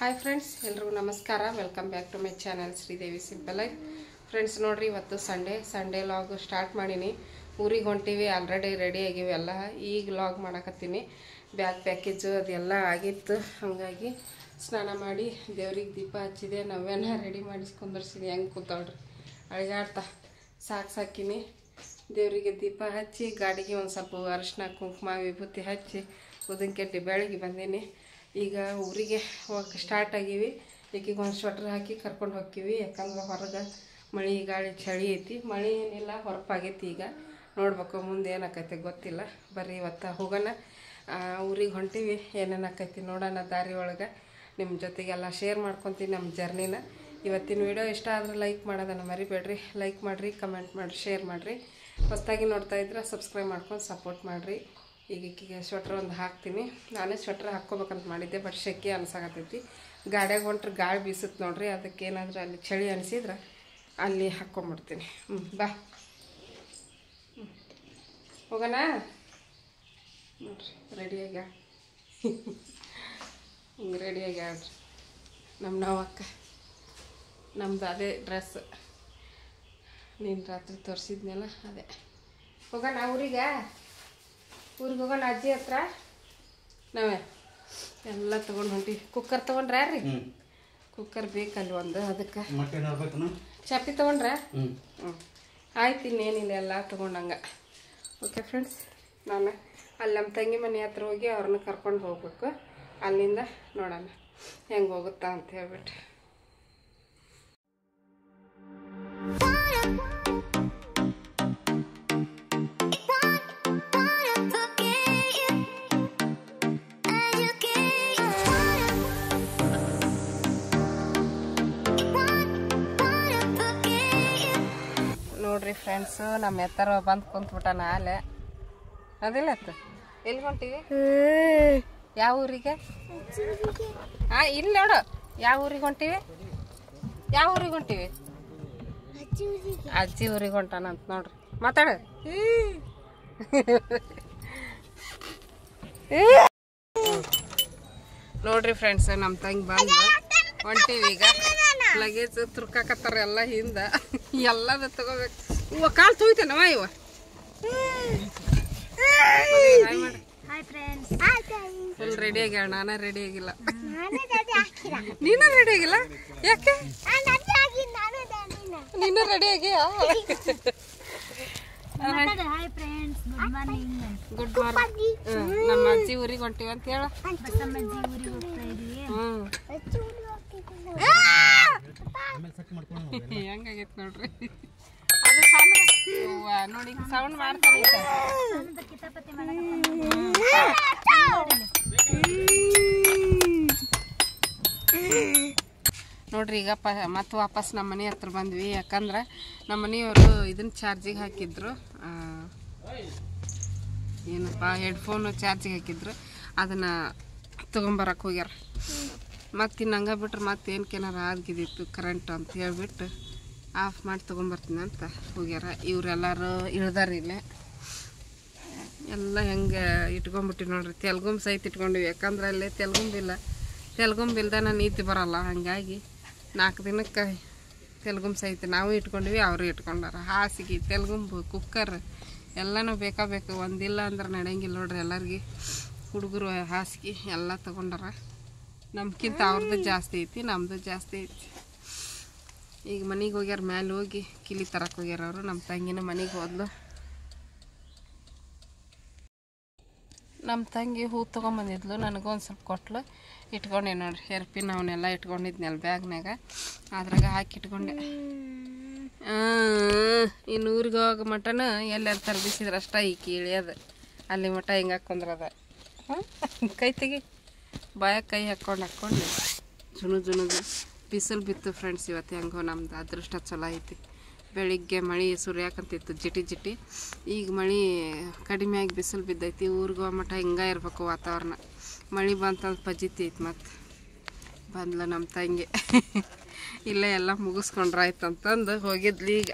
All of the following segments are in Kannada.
ಹಾಯ್ ಫ್ರೆಂಡ್ಸ್, ಎಲ್ರಿಗೂ ನಮಸ್ಕಾರ. Welcome back to my channel Sridevi simple life. Friends ನೋಡ್ರಿ, ಇವತ್ತು ಸಂಡೇ ಲಾಗ್ ಸ್ಟಾರ್ಟ್ ಮಾಡೀನಿ. ಊರಿಗೆ ಹೊಂಟೀವಿ, ಆಲ್ರೆಡಿ ರೆಡಿ ಆಗಿವಿ ಎಲ್ಲ. ಈಗ ಲಾಗ್ ಮಾಡಕತ್ತೀನಿ. ಬ್ಯಾಗ್ ಪ್ಯಾಕೇಜು ಅದೆಲ್ಲ ಆಗಿತ್ತು. ಹಾಗಾಗಿ ಸ್ನಾನ ಮಾಡಿ ದೇವ್ರಿಗೆ ದೀಪ ಹಚ್ಚಿದೆ. ನಾವೇನ ರೆಡಿ ಮಾಡಿಸ್ಕೊಂಡ್ಬರ್ಸಿನಿ. ಹೆಂಗೆ ಕೂತಾಳ್ರಿ ಅಳಿಗಾಡ್ತಾ ಸಾಕಿನಿ. ದೇವರಿಗೆ ದೀಪ ಹಚ್ಚಿ ಗಾಡಿಗೆ ಒಂದು ಸ್ವಲ್ಪ ಅರಿಶಿನ ಕುಂಕುಮ ವಿಭೂತಿ ಹಚ್ಚಿ ಉದ್ದಿನಕಡ್ಡಿ ಬೆಳಗ್ಗೆ ಬಂದೀನಿ. ಈಗ ಊರಿಗೆ ಹೋಗಕ್ಕೆ ಸ್ಟಾರ್ಟ್ ಆಗೀವಿ. ಈಗೀಗ ಒಂದು ಸ್ವೆಟ್ರ್ ಹಾಕಿ ಕರ್ಕೊಂಡು ಹೋಗ್ತೀವಿ. ಯಾಕಂದ್ರೆ ಹೊರಗೆ ಮಳೆ ಗಾಳಿ ಚಳಿ ಐತಿ. ಮಳೆ ಏನಿಲ್ಲ, ಹೊರಪಾಗೈತಿ. ಈಗ ನೋಡ್ಬೇಕು ಮುಂದೆ ಏನಾಕೈತಿ ಗೊತ್ತಿಲ್ಲ. ಬರ್ರಿ ಇವತ್ತು ಹೋಗೋಣ. ಊರಿಗೆ ಹೊಂಟೀವಿ. ಏನೇನು ಆಕೈತಿ ನೋಡೋಣ. ದಾರಿ ಒಳಗೆ ನಿಮ್ಮ ಜೊತೆಗೆಲ್ಲ ಶೇರ್ ಮಾಡ್ಕೊತೀನಿ ನಮ್ಮ ಜರ್ನಿನ. ಇವತ್ತಿನ ವಿಡಿಯೋ ಇಷ್ಟ ಆದರೆ ಲೈಕ್ ಮಾಡೋದನ್ನು ಮರಿಬೇಡ್ರಿ. ಲೈಕ್ ಮಾಡಿರಿ, ಕಮೆಂಟ್ ಮಾಡಿರಿ, ಶೇರ್ ಮಾಡಿರಿ. ಹೊಸದಾಗಿ ನೋಡ್ತಾ ಇದ್ರೆ ಸಬ್ಸ್ಕ್ರೈಬ್ ಮಾಡ್ಕೊಂಡು ಸಪೋರ್ಟ್ ಮಾಡಿರಿ. ಈಗ ಸ್ವೆಟ್ರ್ ಒಂದು ಹಾಕ್ತೀನಿ. ನಾನೇ ಸ್ವೆಟ್ರ್ ಹಾಕ್ಕೋಬೇಕಂತ ಮಾಡಿದ್ದೆ, ಬಟ್ ಶೆಕೆ ಅನ್ಸಾಕತ್ತೈತಿ. ಗಾಡಿಯಾಗ ಹೊಂಟ್ರೆ ಗಾಳಿ ಬೀಸುತ್ತೆ ನೋಡ್ರಿ. ಅದಕ್ಕೆ ಏನಾದರೂ ಅಲ್ಲಿ ಚಳಿ ಅನಿಸಿದ್ರೆ ಅಲ್ಲಿ ಹಾಕ್ಕೊಂಬಿಡ್ತೀನಿ. ಬಾ ಹೋಗೋಣ. ನೋಡ್ರಿ ರೆಡಿಯಾಗ್ಯ ಹಿಂಗೆ ರೆಡಿಯಾಗ್ಯಾಳ್ರಿ ನಮ್ಮ ನಾವಕ್ಕ. ನಮ್ದು ಅದೇ ಡ್ರೆಸ್ ನೀನು ರಾತ್ರಿ ತೋರಿಸಿದ್ನಲ್ಲ ಅದೇ. ಹೋಗೋಣ ಊರಿಗೆ ಹೋಗೋಣ. ಅಜ್ಜಿ ಹತ್ರ ನಾವೇ ಎಲ್ಲ ತೊಗೊಂಡು ಹೊಂಟಿ. ಕುಕ್ಕರ್ ತೊಗೊಂಡ್ರ ರೀ? ಕುಕ್ಕರ್ ಬೇಕಲ್ಲಿ ಒಂದು. ಅದಕ್ಕೆ ಚಾಪಿ ತೊಗೊಂಡ್ರ? ಆಯ್ತು, ಇನ್ನೇನಿಲ್ಲ, ಎಲ್ಲ ತೊಗೊಂಡಂಗೆ. ಓಕೆ ಫ್ರೆಂಡ್ಸ್, ನಾನು ಅಲ್ಲಿ ನಮ್ಮ ತಂಗಿ ಮನೆ ಹತ್ರ ಹೋಗಿ ಅವ್ರನ್ನ ಕರ್ಕೊಂಡು ಹೋಗ್ಬೇಕು. ಅಲ್ಲಿಂದ ನೋಡೋಣ ಹೆಂಗೆ ಹೋಗುತ್ತಾ ಅಂತ ಹೇಳ್ಬಿಟ್ಟು. ನೋಡ್ರಿ ಫ್ರೆಂಡ್ಸು, ನಮ್ಮ ಎತ್ತರ ಬಂದು ಕುಂತ್ಬಿಟ್ಟಾನ ಆಲೆ. ಅದಿಲ್ಲತ್ತು ಎಲ್ಲಿ ಹೊಂಟೀವಿ? ಯಾವ ಊರಿಗೆ? ಇಲ್ಲಿ ನೋಡು, ಯಾವ ಊರಿಗೆ ಹೊಂಟೀವಿ? ಯಾವ ಊರಿಗೆ ಹೊಂಟೀವಿ? ಅಜ್ಜಿ ಊರಿಗೆ ಹೊಂಟಾನಂತ ನೋಡ್ರಿ. ಮಾತಾಡು. ನೋಡ್ರಿ ಫ್ರೆಂಡ್ಸ್, ನಮ್ಮ ತಂಗಿ ಬಂದು ಹೊಂಟೀವಿ. ಈಗ ಲಗೇಜ್ ತುರ್ಕಾಕತ್ತಾರ ಎಲ್ಲ ಹಿಂದ. ಎಲ್ಲದ ತಗೋಬೇಕು. ಇವ ಕಾಲು ತೊಯ್ತೇನವ ಇವ. ಫುಲ್ ರೆಡಿ ಆಗ್ಯಾಳ. ನಾನ ರೆಡಿ ಆಗಿಲ್ಲ. ನೀನ ರೆಡಿ ಆಗಿಲ್ಲ? ಯಾಕೆ? ನೀನು ರೆಡಿ ಆಗಿಯ? Good morning. ನಮ್ಮ ಅಜ್ಜಿ ಊರಿಗೆ ಹೊಂಟಿವಿ ಅಂತ ಹೇಳ. ಹೆಂಗಾಗೈತ್ ನೋಡ್ರಿ. ಅದು ಸಣ್ಣ ನೋಡಿ, ಸೌಂಡ್ ಮಾಡ್ತಾರೆ. ನೋಡ್ರಿ, ಈಗ ಮತ್ತೆ ವಾಪಸ್ ನಮ್ಮ ಮನೆ ಹತ್ರ ಬಂದ್ವಿ. ಯಾಕಂದ್ರೆ ನಮ್ಮ ಮನೆಯವರು ಇದನ್ನ ಚಾರ್ಜಿಗೆ ಹಾಕಿದ್ರು. ಏನಪ್ಪ, ಹೆಡ್ಫೋನು ಚಾರ್ಜಿಗೆ ಹಾಕಿದ್ರು. ಅದನ್ನು ತೊಗೊಂಬರಕ್ಕೆ ಹೋಗ್ಯಾರ. ಮತ್ತು ಇನ್ನು ಹಂಗೆ ಬಿಟ್ರೆ ಮತ್ತೇನಕ್ಕೇನಾರ ಆಗಿದ್ದಿತ್ತು ಕರೆಂಟ್ ಅಂತ ಹೇಳ್ಬಿಟ್ಟು ಆಫ್ ಮಾಡಿ ತೊಗೊಂಬರ್ತೀನಿ ಅಂತ ಹೋಗ್ಯಾರ. ಇವರೆಲ್ಲರೂ ಇಳ್ದಾರ ಇಲ್ಲೇ. ಎಲ್ಲ ಹೆಂಗೆ ಇಟ್ಕೊಂಡ್ಬಿಟ್ಟಿವಿ ನೋಡ್ರಿ. ತೆಲ್ಗುಂಬ್ ಸಹಿತ ಇಟ್ಕೊಂಡಿವಿ. ಯಾಕಂದ್ರೆ ಅಲ್ಲೇ ತೆಲ್ಗುಂಬಿಲ್ದ ನಾನು ನಿದ್ದೆ ಬರೋಲ್ಲ. ಹಾಗಾಗಿ 4 ದಿನಕ್ಕೆ ತೆಲ್ಗುಂಬ್ ಸಹಿತ ನಾವು ಇಟ್ಕೊಂಡಿವಿ, ಅವರು ಇಟ್ಕೊಂಡಾರ. ಹಾಸಿಗೆ, ತೆಲ್ಗುಂಬು, ಕುಕ್ಕರ್ ಎಲ್ಲನೂ ಬೇಕಾಗಬೇಕು. ಒಂದಿಲ್ಲ ಅಂದ್ರೆ ನಡೆಯಂಗಿಲ್ಲ ನೋಡ್ರಿ. ಎಲ್ಲರಿಗೆ ಹುಡುಗರು ಹಾಸಿಗೆ ಎಲ್ಲ ತೊಗೊಂಡಾರ. ನಮ್ಗಿಂತ ಅವ್ರದ್ದು ಜಾಸ್ತಿ ಐತಿ, ನಮ್ಮದು ಜಾಸ್ತಿ ಐತಿ. ಈಗ ಮನೆಗೆ ಹೋಗ್ಯಾರ. ಮ್ಯಾಲೆ ಹೋಗಿ ಕಿಲಿ ತರಕ್ಕೆ ಹೋಗ್ಯಾರ ಅವರು. ನಮ್ಮ ತಂಗಿನ ಮನೆಗೆ ಹೋದ್ಲು. ನಮ್ಮ ತಂಗಿ ಹೂ ತೊಗೊಂಬಂದಿದ್ಲು. ನನಗೊಂದು ಸ್ವಲ್ಪ ಕೊಟ್ಲು. ಇಟ್ಕೊಂಡೆ ನೋಡ್ರಿ. ಹೇರ್ಪಿನ್ ಅವನ್ನೆಲ್ಲ ಇಟ್ಕೊಂಡಿದ್ನಲ್ಲ ಬ್ಯಾಗ್ನಾಗ. ಅದ್ರಾಗ ಹಾಕಿ ಇಟ್ಕೊಂಡೆ. ಇನ್ನು ಊರಿಗೆ ಹೋಗೋ ಮಟನ ಎಲ್ಲೆಲ್ಲಿ ತರಬಿಸಿದ್ರೆ ಅಷ್ಟ ಈಕಿ ಇಳಿಯೋದು. ಅಲ್ಲಿ ಮಟ ಹಿಂಗೆ ಹಾಕ್ಕೊಂಡ್ರದ. ಕೈ ತೆಗಿ. ಬಾಯಾಗ ಕೈ ಹಾಕ್ಕೊಂಡು ಜುನುಜು ಬಿಸಿಲು ಬಿತ್ತು ಫ್ರೆಂಡ್ಸ್. ಇವತ್ತು ಹೆಂಗೋ ನಮ್ದು ಅದೃಷ್ಟ ಚಲೋ ಐತಿ. ಬೆಳಿಗ್ಗೆ ಮಳೆ ಸುರಿಯಾಕಂತಿತ್ತು ಜಿಟಿ. ಈಗ ಮಳೆ ಕಡಿಮೆ ಆಗಿ ಬಿಸಿಲು ಬಿದ್ದೈತಿ. ಊರಿಗೆ ಹೋಗೋ ಮಟ ಹಿಂಗೆ ಇರ್ಬೇಕು ವಾತಾವರಣ. ಮಳೆ ಬಂತಂದು ಪಜಿತಿ ಐತಿ. ಮತ್ತು ಬಂದ್ಲ ನಮ್ಮ ತಂಗಿ. ಇಲ್ಲೇ ಎಲ್ಲ ಮುಗಿಸ್ಕೊಂಡ್ರಾಯ್ತಂತಂದು ಹೋಗಿದ್ಲಿ. ಈಗ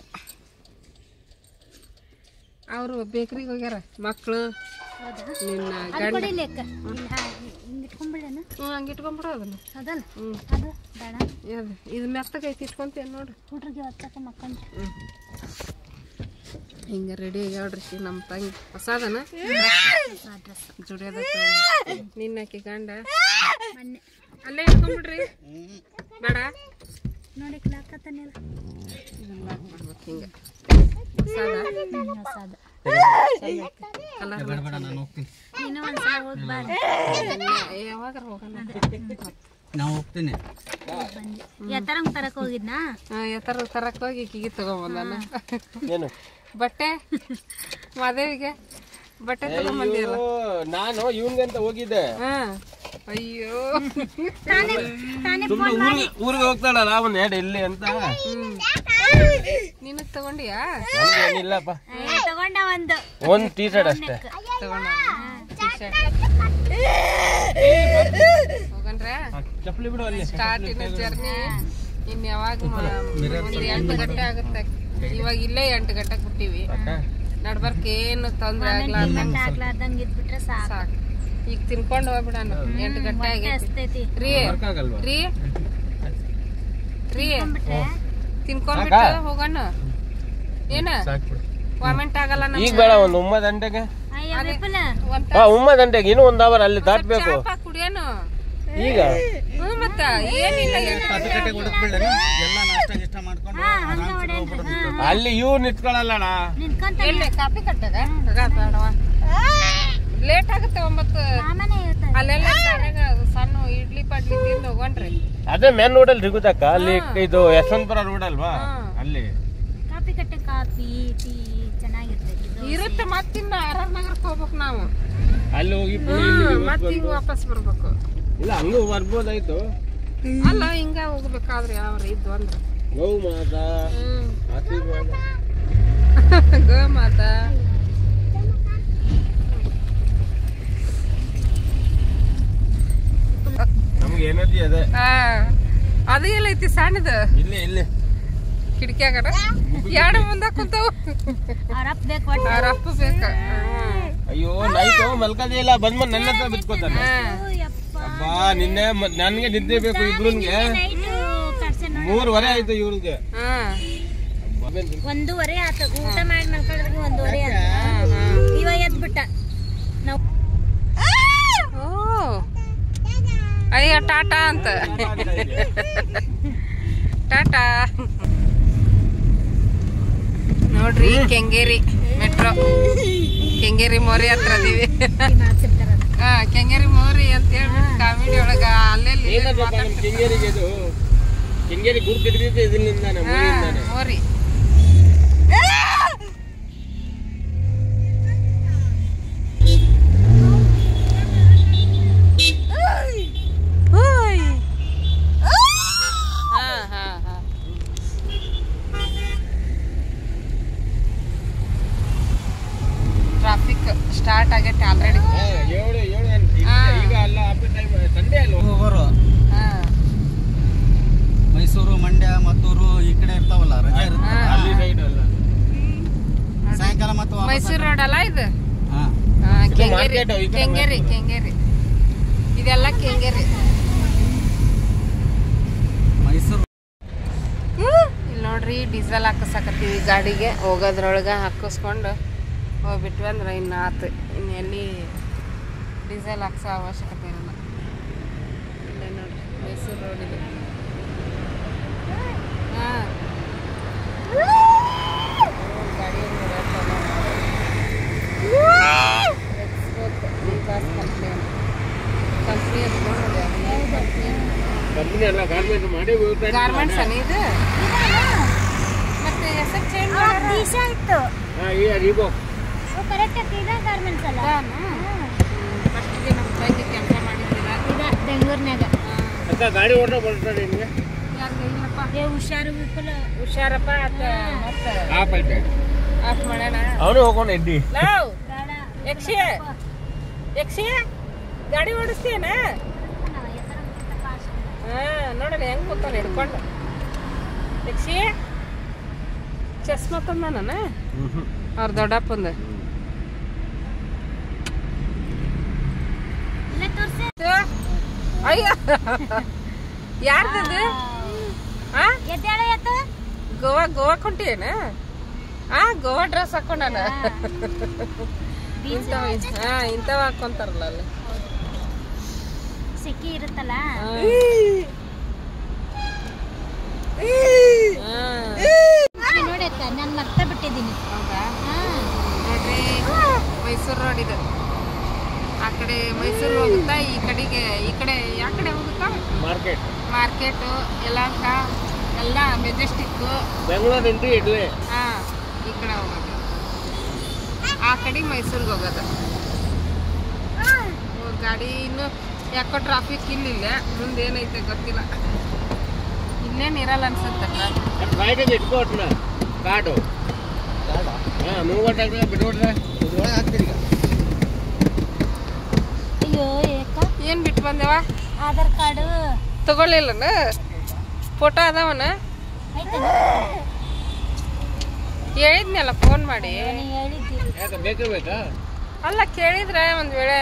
ಅವರು ಬೇಕ್ರಿಗೆ ಹೋಗ್ಯಾರ. ಮಕ್ಕಳು ನಿನ್ನ ಅದು ಕೊಡಿ ಲೆಕ್ಕ ಹಿಂಗೆ ಇಟ್ಕೊಂಡ್ಬಿಡೇನ ಹಂಗೆ ಇಟ್ಕೊಂಡ್ಬಿಡು ಅದನ್ನು ಅದಲ್ಲ ಅದು ಬೇಡ ಇದು ಮೆತ್ತಗೈತಿ ಇಟ್ಕೊಂತೇನೆ ನೋಡು ಹುಡ್ರಿಗೆ ಹೊತ್ತಕ್ಕೆ ಮಕ್ಕಂದ್ರೆ ಹಿಂಗೆ ರೆಡಿ ಆಗ್ಯಾಳ್ರಿ ನಮ್ಮ ತಂಗಿ ಹೊಸದನ ಡ್ರೆಸ್ ಜುಡಿಯೋದ ನಿನ್ನಕಿ ಗಂಡ ಮೊನ್ನೆ ಅಲ್ಲೇ ಇಟ್ಕೊಂಡ್ಬಿಡ್ರಿ ಬೇಡ ನೋಡಿ ಹಾಕತ್ತಾನೆಲ್ಲ ಮಾಡ್ಬೇಕು ಹಿಂಗೆ ಹೊಸದ ಹೊಸದ ಕಲರ್ ಇನ್ನೂ ಒಂದ್ಸಲ ಹೋಗಿ ಬಾರ ಯಾವಾಗ ಹೋಗೋಣ ನಾವು ಹೋಗ್ತೀನಿ ಬಂದು ಎತ್ತರಂಗ್ ತರಕ್ ಹೋಗಿದ್ನಾ ಎತ್ತರ ತರಕ್ಕೆ ಹೋಗಿ ಈಕಿಗೆ ತಗೊಂಬಂದಾನ ಏನು ಬಟ್ಟೆ ಮಾದೇವಿಗೆ ಬಟ್ಟೆ ತಗೊಂಬಂದಿಯಲ್ಲ ನಾನು ಇವನ್ಗಂತ ಹೋಗಿದ್ದೆ ಅಯ್ಯೋ ಊರಿಗೆ ಹೋಗ್ತಾಳಲ್ಲ ಅವನ್ ಹೇಳಿ ಇಲ್ಲಿ ಅಂತ ನಿನಗ್ ತಗೊಂಡಿಯಾ ಇಲ್ಲಪ್ಪ ತಗೊಂಡ ಒಂದ್ ಟೀ ಶರ್ಟ್ ಅಷ್ಟೇ ತಗೊಂಡ ಹೋಗನ್ರ ಚಪ್ಪಲಿ ಬಿಡು ಅಲ್ಲಿ ಸ್ಟಾರ್ಟ್ ಇನ್ ಜರ್ನಿ ಇನ್ ಯಾವಾಗ ಒಂದು 8 ಗಂಟೆ ಆಗುತ್ತೆ ಇವಾಗ ಇಲ್ಲೇ 8 ಗಂಟೆಗೆ ಬಿಟ್ಟಿವಿ ನಡ್ಬರ್ಕ್ ಏನು ತೊಂದ್ರೆ ಆಗ್ಲಾರ್ದಂಗ ಇದ್ಬಿಟ್ರೆ ಸಾಕು ಈಗ ತಿನ್ಕೊಂಡು ಹೋಗ್ಬಿಡಣ 8 ಗಂಟೆ ಆಗೈತಿ ರೀ ರೀ ರೀ ತಿನ್ಕೊಂಡ್ಬಿಟ್ಟು ಹೋಗೋಣ ಏನ ವಾಮೆಂಟ್ ಆಗಲ್ಲ ಈಗ ಬೇಡ ಒಂದ್ 9 ಗಂಟೆಗೆ ವಿಪುಲ 9 ಗಂಟೆಗೆ ಇನ್ನೂ 1 ಅವರ್ ಅಲ್ಲಿ ದಾಟ್ಬೇಕು ಕುಡಿಯೋನು ಈಗ ಮತ್ತ ಏನಿಲ್ಲ ಅಲ್ಲಿ ಇವ್ ನಿಂತ್ಕೊಳ್ಳಲ್ಲ ನಿಂತ್ಕೊಂತ ಎಲ್ಲಿ ಕಾಫಿ ಕಟ್ಟದ ಬೇಡವಾ ಲೇಟ್ ಆಗುತ್ತೆ 9 ಸಾಮಾನ್ಯ ಹೇಳ್ತಾರೆ ಅಲ್ಲೆಲ್ಲ ಸಣ್ಣ ಇಡ್ಲಿ ಪಡ್ಲಿ ತಿಂದು ಹೋಗೋಣ್ರಿ ಅದೇ ಮೇನ್ ರೋಡ್ ಅಲ್ಲಿ ಸಿಗುತ್ತಕ್ಕ ಅಲ್ಲಿ ಇದು ಯಶವಂತಪುರ ರೋಡ್ ಅಲ್ವಾ ಅಲ್ಲಿ ಕಾಫಿ ಕಟ್ಟೆ ಕಾಫಿ ಟೀ ಚೆನ್ನಾಗಿರ್ತೈತಿ ಇರುತ್ತೆ ಮತ್ತಿನ್ನ ಆರ್ ನಗರಕ್ಕೆ ಹೋಗ್ಬೇಕು ನಾವು ಅಲ್ಲಿ ಹೋಗಿ ಮತ್ತೆ ಹಿಂಗ ವಾಪಸ್ ಬರ್ಬೇಕು ಇಲ್ಲ ಹಂಗೂ ಬರ್ಬೋದಾಯ್ತು ಅಲ್ಲ ಹಿಂಗ ಹೋಗ್ಬೇಕಾದ್ರೆ ಯಾವ ಇದ್ದು ಅಂದ್ರೆ ಗೌ ಮಾತಾ ಗೋ ಮಾತಾ ನಮ್ಗೆ ಎನರ್ಜಿ ಅದೇ ಅದು ಎಲ್ಲೈತಿ ಸಣ್ಣದು ಇಲ್ಲಿ ಇಲ್ಲಿ ಕಿಟಕಿಯಾಗರ ಎರಡು ಮುಂದೆ ಕುಂತವು ಅವ್ರಪ್ಪ ಬೇಕ ಅಯ್ಯೋ ನೈಟು ಮಲ್ಕದೇ ಇಲ್ಲ ಬಂದ್ ನನ್ನ ಹತ್ರ ಬಿಟ್ಕೋತಾನೆ ಅಬ್ಬಾ ನಿನ್ನೆ ನನ್ಗೆ ನಿದ್ದೆ ಬೇಕು ಇಬ್ರುನ್ಗೆ 3:30 ಆಯ್ತು ಇವ್ರಿಗೆ 1:30 ಆತ ಊಟ ಮಾಡಿ ಮಲ್ಕೊಂಡ್ರೆ 1:30 ಆತ ಇವ ಎದ್ಬಿಟ್ಟ ನಾವು ಅಯ್ಯ ಟಾಟಾ ಅಂತ ಟಾಟಾ ನೋಡ್ರಿ ಕೆಂಗೇರಿ ಮೆಟ್ರೋ ಕೆಂಗೇರಿ ಮೋರಿ ಹತ್ರ ಅದೀವಿ ಕೆಂಗೇರಿ ಮೋರಿ ಅಂತ ಹೇಳ್ಬಿಟ್ಟು ಕಾಮಿಡಿ ಒಳಗ ಅಲ್ಲೆಲ್ಲಿ ಕೆಂಗೇರಿಗೆ ಇದು ಕೆಂಗೇರಿ ಗುರ್ತಿಡಿದಿದ್ದು ಇದರಿಂದಾನೆ ಮೋರಿ ಟ್ರಾಫಿಕ್ ಸ್ಟಾರ್ಟ್ ಆಗೈತೆ ಆಲ್ರೆಡಿ 7 ಈಗ ಅಲ್ಲ ಟೈಮ್ ಸಂಡೇ ಅಲ್ಲ ಹೋಗೋರು ಮೈಸೂರು ಮಂಡ್ಯ ಮತ್ತೂರು ಈ ಕಡೆ ಇರ್ತಾವಲ್ಲ ರಜೆ ಇರುತ್ತೆ ಅಲ್ಲಿ ಸೈಡ್ ಅಲ್ಲ ಸಾಯಂಕಾಲ ಮತ್ತು ಮೈಸೂರು ರೋಡ್ ಅಲ್ಲ ಇದು ಕೆಂಗೇರಿ ಕೆಂಗೇರಿ ಕೆಂಗೇರಿ ಇದೆಲ್ಲ ಕೆಂಗೇರಿ ಮೈಸೂರು ಇಲ್ಲಿ ನೋಡ್ರಿ ಡೀಸೆಲ್ ಹಾಕಿಸಕತ್ತೀವಿ ಗಾಡಿಗೆ ಹೋಗೋದ್ರೊಳಗೆ ಹಾಕಿಸ್ಕೊಂಡು ಹೋಗ್ಬಿಟ್ವಿ ಅಂದ್ರೆ ಇನ್ನು ಆತು ಇನ್ನು ಎಲ್ಲಿ ಡೀಸೆಲ್ ಹಾಕ್ಸೋ ಅವಶ್ಯಕತೆ ಇರಲ್ಲ ಇಲ್ಲೇ ನೋಡ್ರಿ ಮೈಸೂರು ರೋಡ್ ಇದೆ ಹಾಂ ಗಾಡಿ ಗಾರ್ಮೆಂಟ್ಸ್ ಅನ್ನ ಇದು ಮತ್ತೆ ಹೆಸರು ಚೇಂಜ್ ಇತ್ತು ಕರೆಕ್ಟ್ ಇದೆ ಗಾರ್ಮೆಂಟ್ಸ್ ಅಲ್ಲ ಫಸ್ಟಿಗೆ ನಮ್ಮ ತಂಗಿ ಕೆಲಸ ಮಾಡಿದ್ದೀರ ಇದೆ ಬೆಂಗಳೂರಿನಾಗ ಗಾಡಿ ಓಡೋ ಬರ್ತಾರೆ ನಿಮಗೆ ಇಲ್ಲಪ್ಪ ಹುಷಾರು ವಿಪುಲ ಹುಷಾರಪ್ಪ ಮತ್ತೆ ಆಫ್ ಐತೆ ಆಫ್ ಮಾಡೋಣ ಅವನು ಹೋಗೋಣ ಎಡ್ಡಿ ಲವ್ ಬೇಡ ಯಕ್ಷಿ ಗಾಡಿ ಓಡಿಸ್ತೀಯನ ನೋಡೋಣ ಹೆಂಗ್ ಕೂತಾನೆ ಹಿಡ್ಕೊಂಡು ಯಕ್ಷಿ ಚಸ್ಮಾ ತಂದ ನಾನು ಅವ್ರ ದೊಡ್ಡಪ್ಪಂದು ಅಯ್ಯ ಯಾರ್ದದು ಗೋವಾ ಕೊಂಟೇನ ಗೋವಾ ಡ್ರೆಸ್ ಹಾಕೊಂಡಾನ ಇಂಥವ್ ಹಾಕೊಂತಾರಲ್ಲ ಅಲ್ಲಿ ಸೆಕೆ ಇರುತ್ತಲ್ಲ ನೋಡಿ ನಾನು ಮರ್ತ ಬಿಟ್ಟಿದ್ದೀನಿ. ಹೌದಾ ನೋಡ್ರಿ ಮೈಸೂರು ರೋಡ್ ಇದು. ಆ ಕಡೆ ಮೈಸೂರು ಹೋಗುತ್ತಾ, ಈ ಕಡೆಗೆ ಯಾವ ಕಡೆ ಹೋಗುತ್ತಾ ಮಾರ್ಕೆಟ್ ಯಲಹಂಕ ಎಲ್ಲ ಮೆಜೆಸ್ಟಿಕ್ ಬೆಂಗಳೂರು ಇಡ್ಲಿ ಈ ಕಡೆ ಹೋಗೋದು. ಆ ಕಡೆ ಮೈಸೂರಿಗೆ ಹೋಗೋದು. ಗಾಡಿ ಇನ್ನು ಯಾಕೋ ಟ್ರಾಫಿಕ್ ಇಲ್ಲಿಲ್ಲ, ಮುಂದೆ ಏನೈತೆ ಗೊತ್ತಿಲ್ಲ. ಇನ್ನೇನು ಇರಲ್ಲ ಅನ್ಸುತ್ತೆ ಟ್ರಾಫಿಕ್. ಇಟ್ಕೊಟ್ನ ಕಾರ್ಡು ಬಿಟ್ಬಿಟ್ರೆ ಅಯ್ಯೋ ಏನ್ ಬಿಟ್ಟು ಬಂದೇವ? ಆಧಾರ್ ಕಾರ್ಡು ತಗೊಳ್ಳಿಲ್ಲನ? ಫೋಟೋ ಅದಾವನ? ಹೇಳಿದ್ನಲ್ಲ ಫೋನ್ ಮಾಡಿ. ಬೇಕಾ ಅಲ್ಲ ಕೇಳಿದ್ರೆ ಒಂದ್ ವೇಳೆ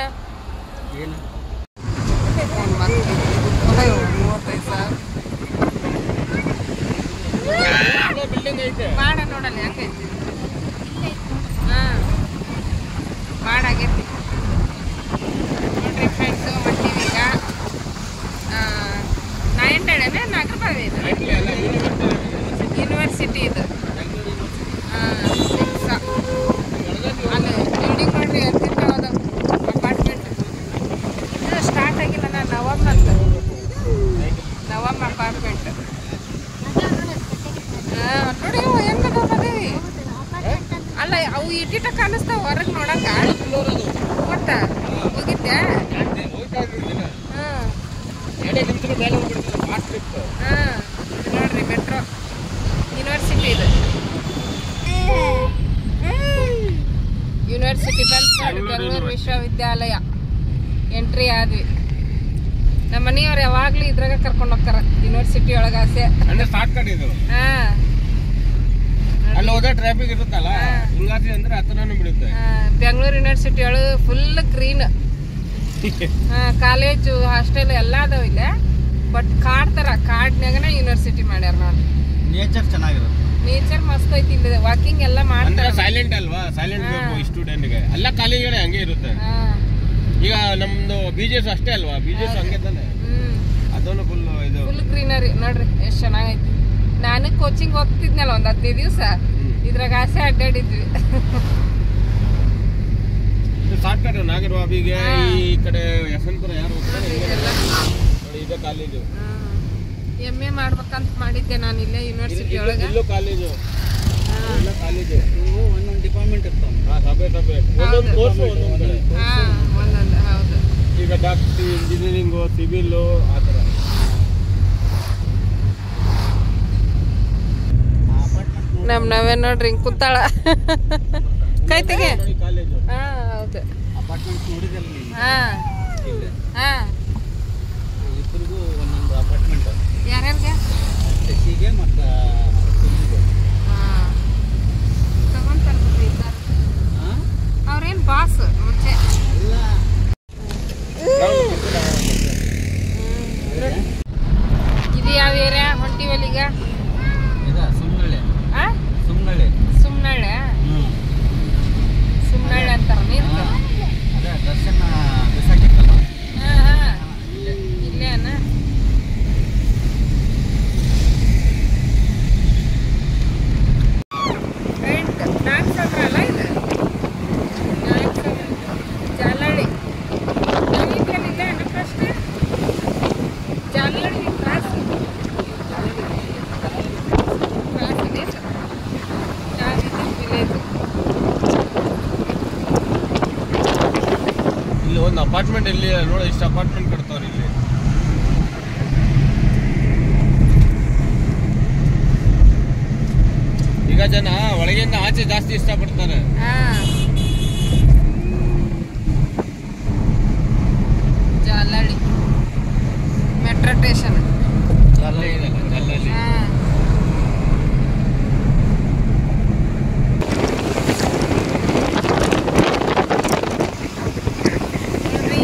35,000 ಬಿಲ್ಡಿಂಗ್ ಐತೆ ಮಾಡ ನೋಡಲ್ಲ ಹೆಂಗೈತಿ. ಮಾಡಾಗೈತಿ ನೋಡ್ರಿ ಫ್ರೆಂಡ್ಸು. ಮಟ್ಟಿವೀಗ 900 ನಾಗರಬಾವಿ ಇದು ಯೂನಿವರ್ಸಿಟಿ ಇದು. ಅಲ್ಲಿ ಬಿಲ್ಡಿಂಗ್ ನೋಡ್ರಿ ಎತ್ತಿರ್ತಾವದ ಅಪಾರ್ಟ್ಮೆಂಟ್. ಇದು ಸ್ಟಾರ್ಟ್ ಆಗಿಲ್ಲ ನವಮ್ ಅಪಾರ್ಟ್ಮೆಂಟ್. ನೋಡಿ ಹೆಂಗದೀವಿ. ಅಲ್ಲ ಅವು ಇಟ್ಟಿಟ ಕಾಣಿಸ್ತಾವ ಹೊರಗೆ ನೋಡಕ. ಗೊತ್ತ ಹೋಗಿದ್ದೆ ನೋಡ್ರಿ ಮೆಟ್ರೋ ಯೂನಿವರ್ಸಿಟಿ ಇದು. ಯೂನಿವರ್ಸಿಟಿ ಬಂದು ಬೆಂಗಳೂರು ವಿಶ್ವವಿದ್ಯಾಲಯ ಎಂಟ್ರಿ ಆದ್ವಿ. ನಮ್ಮ ಮನೆಯವ್ರು ಯಾವಾಗ್ಲೂ ಇದ್ರಾಗ ಕರ್ಕೊಂಡು ಹೋಗ್ತಾರ ಯೂನಿವರ್ಸಿಟಿ ಒಳಗ. ಆಸೆ ಅಲ್ಲಿ ಹೋದ ಟ್ರಾಫಿಕ್ ಇರುತ್ತಲ್ಲ, ಹಿಂಗಾದ್ರೆ ಅಂದ್ರೆ ಹತ್ರನೂ ಬಿಡುತ್ತೆ. ಬೆಂಗಳೂರು ಯೂನಿವರ್ಸಿಟಿ ಒಳಗೆ ಫುಲ್ ಗ್ರೀನ್. ಕಾಲೇಜು ಹಾಸ್ಟೆಲ್ ಎಲ್ಲ ಅದಾವ ಇಲ್ಲ. ಬಟ್ ಕಾಡ್ನಾಗನ ಯೂನಿವರ್ಸಿಟಿ ಮಾಡ್ಯಾರ ನೋಡಿ. ನೇಚರ್ ಚೆನ್ನಾಗಿರುತ್ತೆ. ನೇಚರ್ ಮಸ್ತ್ ಐತಿ. ಇಲ್ಲಿ ವಾಕಿಂಗ್ ಎಲ್ಲ ಮಾಡ್ತಾರೆ. ಸೈಲೆಂಟ್ ಅಲ್ವಾ, ಸೈಲೆಂಟ್ ಸ್ಟೂಡೆಂಟ್ಗೆ. ಎಲ್ಲ ಕಾಲೇಜ್ಗಳೇ ಹಂಗೆ ಇರುತ್ತೆ. ಈಗ ನಮ್ದು ಬಿಜೆಸ್ ಅಷ್ಟೇ ಅಲ್ವಾ, ಬಿಜೆಸ್ ಹಂಗೆ ತಾನೆ. ಅದನ್ನು ಫುಲ್ ಗ್ರೀನರಿ ನೋಡ್ರಿ ಎಷ್ಟು ಚೆನ್ನಾಗೈತಿ. ನಾನು ಕೋಚಿಂಗ್ ಹೋಗ್ತಿದ್ನಲ್ಲ ಒಂದ್ 15 ದಿವಸ ಇದ್ರಾಗ ಆಸೆ ಅಡ್ಡಾಡಿದ್ವಿ. ಶಾರ್ಟ್ಕಟ್ ನಾಗರಬಾವಿಗೆ ಈ ಕಡೆ ಯಶವಂತಪುರ ಯಾರು ಹೋಗ್ತಾರೆ ಇದೆ ಕಾಲೇಜು. MA ಮಾಡ್ಬೇಕಂತ ಮಾಡಿದ್ದೆ ನಾನು ಇಲ್ಲೇ ಯೂನಿವರ್ಸಿಟಿ ಒಳಗೆ. ಇಲ್ಲೂ ಕಾಲೇಜು ಒಂದೊಂದು ಡಿಪಾರ್ಟ್ಮೆಂಟ್ ಇರ್ತಾವೆ. ಒಂದೊಂದು ಕೋರ್ಸ್ ಒಂದೊಂದು ಕಡೆ. ಒಂದೊಂದು ಹೌದು. ಈಗ ಡಾಕ್ಟ್ರಿ, ಇಂಜಿನಿಯರಿಂಗು, ಸಿವಿಲ್ ಆ ಥರ. ನವೇ ನೋಡ್ರಿ ಹಿಂಗ್ ಕುಂತಾಳ ಕೈ ತೆಗೆ. ಹೌದು ಅಪಾರ್ಟ್ಮೆಂಟ್ ನೋಡಿದಲ್ಲಿ ಇಬ್ಬರಿಗೂ ಒಂದೊಂದು ಅಪಾರ್ಟ್ಮೆಂಟ್. ಯಾರ್ಯಾರಿಗೆ? ಟೆಕ್ಕಿಗೆ ಮತ್ತು ತಗೊಂತಾರೆ. ಅವ್ರೇನ್ ಬಾಸ್ ಮುಂಚೆ ಇದು ಯಾವ ಏರಿಯಾ ಹೊಂಟಿವಲ್ಲಿಗ? ಸುಮ್ನಳ್ಳಿ ಅಂತಾರ. ನೀರು ದರ್ಶನ ಬಿಸಾಕಿತ್ತಲ್ಲ, ಇಲ್ಲೇನ? ನಾಲ್ಕು ಅಲ್ಲ ಇದು ಜಾಲಹಳ್ಳಿ. ಫಸ್ಟ್ ಜಾಲಹಳ್ಳಿ ಕ್ರಾಸ್ ಇಲ್ಲಿ ಒಂದು ಅಪಾರ್ಟ್ಮೆಂಟ್ ಇಲ್ಲಿ ನೋಡ, ಇಷ್ಟು ಅಪಾರ್ಟ್ಮೆಂಟ್ ಕಟ್ತಾವ್ರಿ ಇಲ್ಲಿ. ಈಗ ಜನ ಒಳಗಿಂದ ಆಚೆ ಜಾಸ್ತಿ ಇಷ್ಟಪಡ್ತಾರೆ. Jalahalli metro station Jalahalli.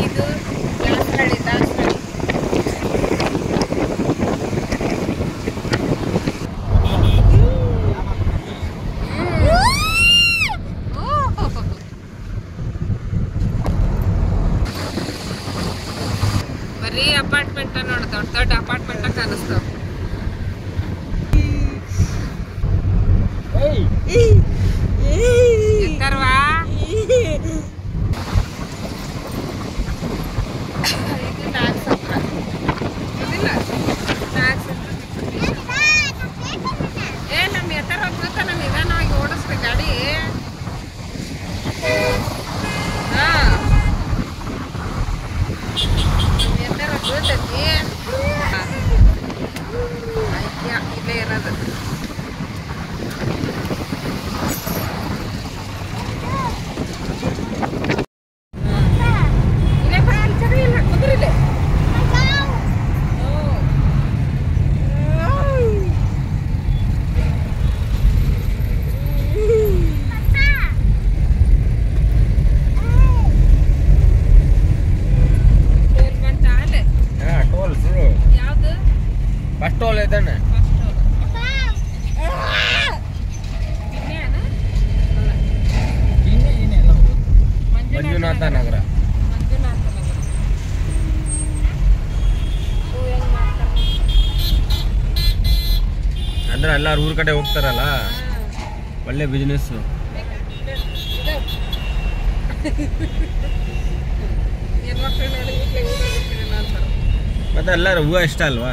ಇದು ಕೆಲಸ ದೊಡ್ಡ ಅಪಾರ್ಟ್ಮೆಂಟ್ ಕಾಣಿಸ್ತಾವ. ಎತ್ತರ್ವಾ ನಮ್ಮ ಎತ್ತರ ಹೋಗ್ಬೇಕ ನಮ್ಮ ನಿಧಾನವಾಗಿ ಓಡಿಸ್ಬೇಕು ಗಾಡಿ. ಎತ್ತರ ಬೀಳ್ತೈತಿ. ಇಲ್ಲೇ ಇರೋದು ಬಸ್ ಟೋಲ್ ಇದ್ದಾನೆ. ಮಂಜುನಾಥ ನಗರ. ಅಂದ್ರೆ ಎಲ್ಲಾರು ಊರ್ ಕಡೆ ಹೋಗ್ತಾರಲ್ಲ, ಒಳ್ಳೆ ಬಿಸ್ನೆಸ್. ಮತ್ತೆ ಎಲ್ಲಾರು ಹೂವು ಇಷ್ಟ ಅಲ್ವಾ?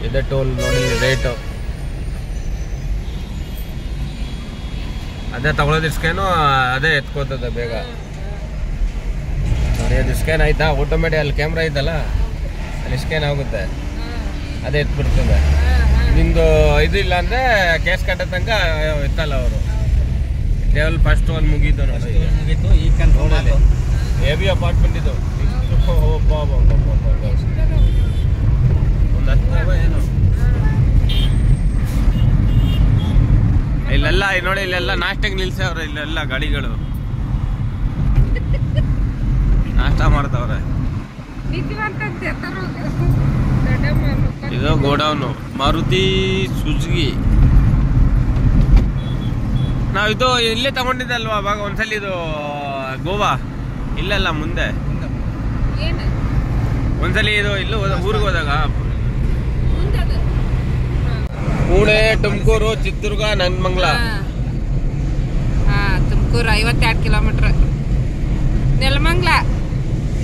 ಇದೆ ಟೋಲ್ ನೋಡಿ ರೇಟು. ಅದೇ ತಗೊಳ್ಳೋದು ಸ್ಕ್ಯಾನು, ಅದೇ ಎತ್ಕೋತದ ಬೇಗ. ನೋಡಿ ಅದು ಸ್ಕ್ಯಾನ್ ಆಯ್ತಾ, ಆಟೋಮೆಟಿಕ್ ಅಲ್ಲಿ ಕ್ಯಾಮ್ರಾ ಐತಲ್ಲ, ಅಲ್ಲಿ ಸ್ಕ್ಯಾನ್ ಆಗುತ್ತೆ, ಅದೇ ಎತ್ಬಿಡ್ತದೆ. ನಿಂದು ಇದು ಇಲ್ಲ ಅಂದ್ರೆ ಕೇಸ್ ಕಟ್ಟೋ ತನಕ ಎತ್ತಲ್ಲ ಅವರು. ಟೇಬಲ್ ಫಸ್ಟ್ ಟೋಲ್ ಮುಗೀತು ನೋಡಿ, ಮುಗೀತು. ಈಗ ಕಂಟ್ರೋಲ್ ಹೆವಿ ಅಪಾರ್ಟ್ಮೆಂಟ್ ಇದು. ಒಂದು 10 ಏನು ಇಲ್ಲೆಲ್ಲ ನೋಡಿ, ಇಲ್ಲೆಲ್ಲ ನಾಷ್ಟಕ್ಕೆ ನಿಲ್ಸವ್ರೆ. ಇಲ್ಲೆಲ್ಲ ಗಾಡಿಗಳು ನಾಷ್ಟ ಮಾಡ್ತಾವ್ರೆ. ಇದು ಗೋಡೌನು ಮಾರುತಿ ಸುಜುಕಿ. ನಾವಿದು ಇಲ್ಲೇ ತಗೊಂಡಿದ್ದಲ್ವಾ ಅವಾಗ ಒಂದ್ಸಲ, ಇದು ಗೋವಾ ಇಲ್ಲೆಲ್ಲ ಮುಂದೆ ಒಂದ್ಸಲ ಇದು ಇಲ್ಲೂ ಊರಿಗೆ ಹೋದಾಗ. ಪುಣೆ, ತುಮಕೂರು, ಚಿತ್ರದುರ್ಗ, ನೆಲಮಂಗಲ. ತುಮಕೂರು 52 ಕಿಲೋಮೀಟರ್. ನೆಲಮಂಗಲ,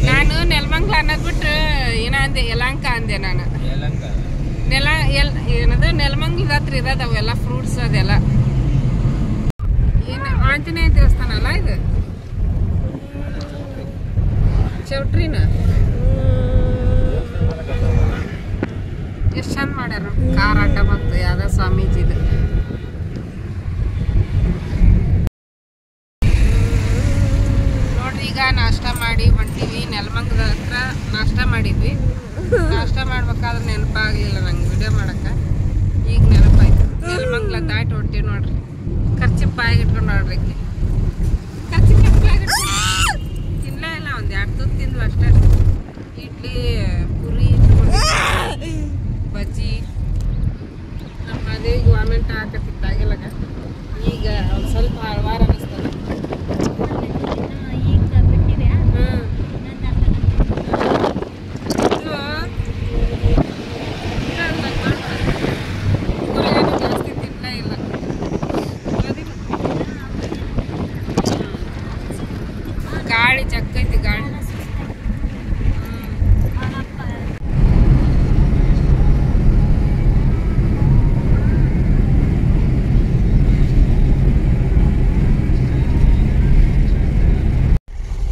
ನಾನು ನೆಲಮಂಗಲ ಅನ್ನೋದು ಬಿಟ್ರೆ ಏನ ಅಂದೆ, ಯಲಹಂಕ ಅಂದೆ ನಾನು. ಏನದು ನೆಲಮಂಗಲದ ಹತ್ರ ಇರೋದು ಅವೆಲ್ಲ ಫ್ರೂಟ್ಸ್ ಅದೆಲ್ಲ. ಏನು ಆಂಜನೇಯ ದೇವಸ್ಥಾನ ಅಲ್ಲ ಇದು? ಚೌಟ್ರಿನ ಎಷ್ಟು ಚಂದ ಮಾಡ್ಯಾರ. ಕಾರ್ ಅಡ್ಡ ಬಂತು, ಯಾವ್ದೋ ಸ್ವಾಮೀಜಿದು. ನೋಡ್ರಿ, ಈಗ ನಾಷ್ಟ ಮಾಡಿ ಹೊಂಟಿವಿ. ನೆಲಮಂಗಲದ ಹತ್ರ ನಾಷ್ಟ ಮಾಡಿದ್ವಿ. ನಾಷ್ಟ ಮಾಡ್ಬೇಕಾದ್ರೆ ನೆನಪಾಗಲಿಲ್ಲ ನಂಗೆ ವಿಡಿಯೋ ಮಾಡಕ್ಕೆ. ಈಗ ನೆನಪಾಯ್ತು. ನೆಲಮಂಗಲ ದಾಟಿ ಹೊಂಟಿವಿ ನೋಡ್ರಿ. ಖರ್ಚು ಬಾಯಿಗೆ ಇಟ್ಕೊಂಡು ನೋಡ್ರಿ. ಖರ್ಚು ಬಾಯಿಗೆ ತಿನ್ನಲೇ ಇಲ್ಲ, ಒಂದು 2 ತುತ್ತು ತಿಂದ್ವಿ ಅಷ್ಟೇ. ಇಡ್ಲಿ, ಪುರಿ, ಬಜ್ಜಿ. ನಮ್ಮ ಅದೇ ಗೌರ್ಮೆಂಟ್ ಹಾಕತ್ತಿದ್ದಾಗಿಲ್ಲ. ಈಗ ಒಂದು ಸ್ವಲ್ಪ ಹಳವಾರ ಅನ್ನಿಸ್ತದೆ. ಜಾಸ್ತಿ ತಿನ್ನಲೇ ಇಲ್ಲ. ಗಾಳಿ ಜಗ್ಗೈತಿ, ಗಾಳಿ.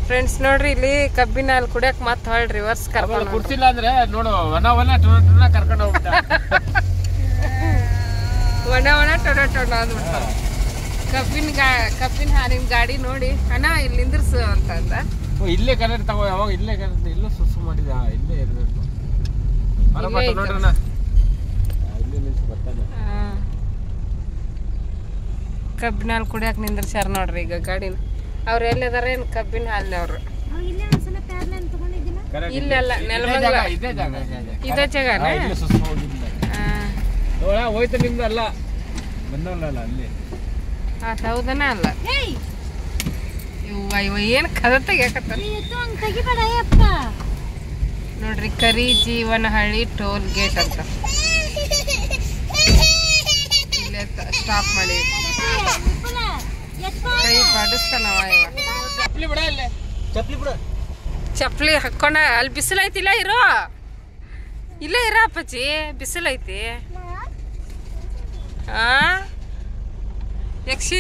ಫ್ರೆಂಡ್ಸ್ ನೋಡ್ರಿ, ಇಲ್ಲಿ ಕಬ್ಬಿನ ಹಾಲು ಕುಡಿಯಕ್ ಮತ್ತೆ ಹೊಳ್ಳಿ ರಿವರ್ಸ್ ಕರ್ಕೊಂಡು ಕುಡ್ಸಿಲ್ಲ ಅಂದ್ರೆ ನೋಡು, ಕರ್ಕೊಂಡು ಹೋಗ್ಬಿಟ್ಟ. ಒಣ ಟೊಡ ಅಂದ್ಬಿಟ್ಟು ಕಬ್ಬಿನ ಹಾಲಿನ ಗಾಡಿ ನೋಡಿ, ಅಣ್ಣ ಇಲ್ಲಿ ನಿಂದ್ರಸು ಅಂತಂದ. ಇಲ್ಲೇ ಕರೆಕ್ಟ್ ತಗೋ, ಯಾವಾಗ ಇಲ್ಲೇ ಕರೆಕ್ಟ್, ಇಲ್ಲೂ ಸುಸು ಮಾಡಿದ, ಇಲ್ಲೇ ಇರ್ಬೇಕು. ನೋಡ್ರಣ್ಣ, ಇಲ್ಲೇ ನಿಲ್ಸಿ ಬರ್ತಾನೆ. ಕಬ್ಬಿನ ಹಾಲು ಕುಡಿಯಕ್ ನಿಂದ್ರಸ್ಯಾರ ನೋಡ್ರಿ ಈಗ ಗಾಡಿನ. ಅವ್ರು ಎಲ್ಲಿದಾರ ಏನು ಕಬ್ಬಿನ ಹಾಲಿನವ್ರು? ಇಲ್ಲೆಲ್ಲ ನೆಲಮಂಗಲ ಇದೇ ಜಾಗನ. ಹೋಯ್ತು ನಿಮ್ದು ಅಲ್ಲ, ಬಂದವಲ್ಲ ಅಲ್ಲಿ. ಹೌದನ ಅಲ್ಲ? ಇವ ಏನು ಕದ ತೆಗಿಯಕತ್ತ. ನೋಡ್ರಿ ಕರಿ ಜೀವನಹಳ್ಳಿ ಟೋಲ್ ಗೇಟ್ ಅಂತ ಇಲ್ಲೇ ಸ್ಟಾಪ್ ಮಾಡಿ ಕೈ ಬಡಿಸ್ತಾನವ ಚಪ್ಪಲಿ ಹಾಕೊಂಡ ಅಲ್ಲಿ ಬಿಸಿಲೈತಿಲ್ಲ ಇರೋ ಇಲ್ಲೇ ಇರ ಅಪ್ಪಾಜಿ ಬಿಸಿಲೈತಿ ಯಕ್ಷಿ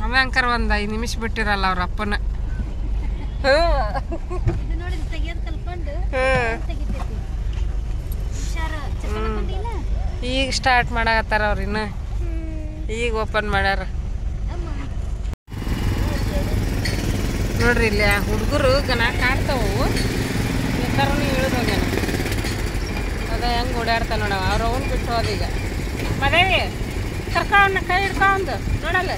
ಅವಂಕರ ಒಂದು 5 ನಿಮಿಷ ಬಿಟ್ಟಿರಲ್ಲ ಅವ್ರ ಅಪ್ಪನ ಈಗ ಸ್ಟಾರ್ಟ್ ಮಾಡಾಕತ್ತಾರ ಅವ್ರ ಇನ್ನ ಈಗ ಓಪನ್ ಮಾಡ್ಯಾರ ನೋಡ್ರಿ ಇಲ್ಲಿ ಹುಡುಗರು ಗನ ಕಾಡ್ತಾವು ಎಲ್ಲರೂ ಇಳಿದೋಗ್ಯಾನ ಅದ ಹೆಂಗೆ ಓಡಾಡ್ತಾನ ನೋಡವ ಅವ್ರ ಅವನ್ ಬಿಟ್ಟು ಹೋದೀಗ ಮದೇವಿ ಕರ್ಕೊಂಡ ಕೈ ಹಿಡ್ಕೊಂಡ್ ನೋಡಲ್ಲ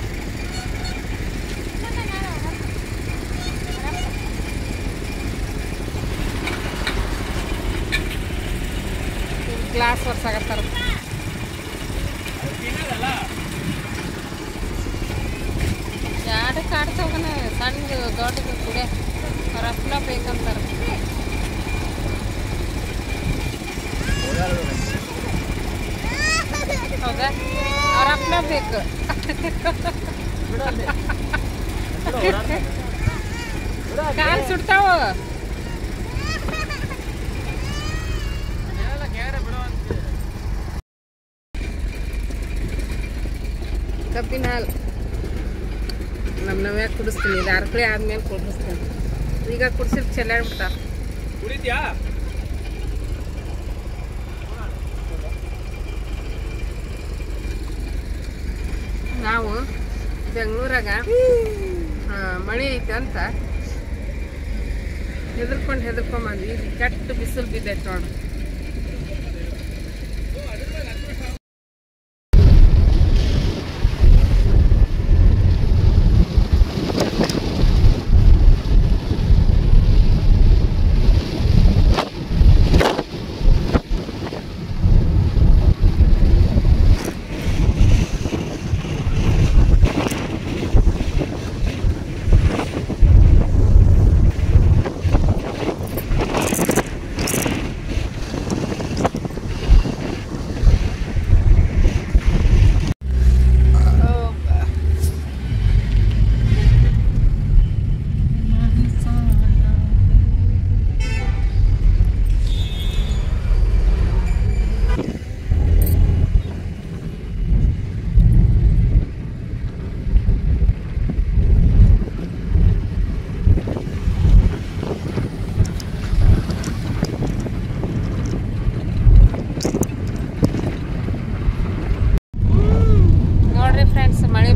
ಗ್ಲಾಸ್ ಒರ್ಸಾಕತ್ತಾರ ಯಾಡಕ್ಕೆ ಆಡ್ತಾವನ ಸಣ್ಣ ದೊಡ್ಡದು ಕುಡಿಯ ಅವ್ರ ಅಪ್ಪನ ಬೇಕಂತಾರ ಹೌದಾ ಅವ್ರ ಅಪ್ಪನ ಬೇಕು ಕಾಲು ಸುಡ್ತಾವ ಕಬ್ಬಿನ ಹಾಲು ನಮ್ಮವೇ ಕುಡಿಸ್ತೀನಿ ಇದು ಅರ್ಕಳಿ ಆದ್ಮೇಲೆ ಕುಡಿಸ್ತೀನಿ ಈಗ ಕುಡಿಸಿದ್ರೆ ಚೆಲ್ಲಾಡ್ಬಿಡ್ತಾರ ನಾವು ಬೆಂಗಳೂರಾಗ ಮಳೆ ಐತೆ ಅಂತ ಹೆದರ್ಕೊಂಡ್ಬಂದ್ವಿ ಈಗ ಕೆಟ್ಟ ಬಿಸಿಲು ಬಿದ್ದೈತೆ ನೋಡ್ರಿ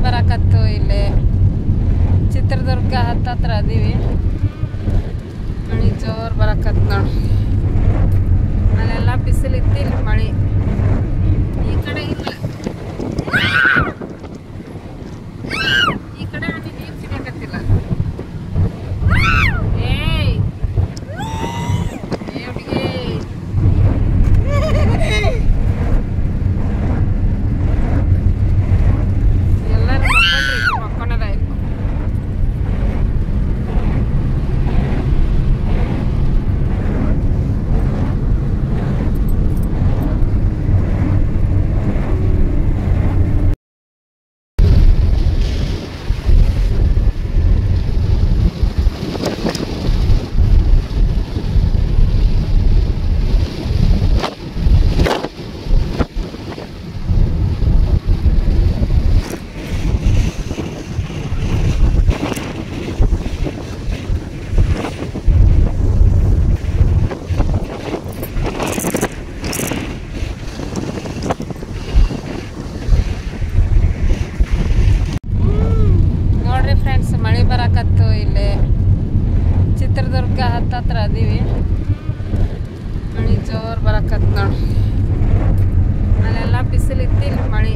ಬರಾಕತ್ತು ಇಲ್ಲಿ ಚಿತ್ರದುರ್ಗ ಹತ್ತತ್ರ ಅದೀವಿ ಮಳೆ ಜೋರ್ ಬರಾಕತ್ತು ನೋಡಿ ಅಲ್ಲೆಲ್ಲ ಬಿಸಿಲಿತ್ತು ಇಲ್ಲಿ ಮಳೆ ಈ ಕಡೆ ಇಲ್ಲ ಈ ಕಡೆ ನೀರು ಸಿಗಕತ್ತಿಲ್ಲ ಏಯ್ ಹುಡುಗಿ ಬರಾಕತ್ತು ಇಲ್ಲಿ ಚಿತ್ರದುರ್ಗ ಹತ್ತತ್ರ ಅದೀವಿ ಮಳೆ ಜೋರ್ ಬರಾಕತ್ತು ನೋಡಿ ಅಲ್ಲೆಲ್ಲ ಬಿಸಿಲಿತ್ತು ಇಲ್ಲಿ ಮಳೆ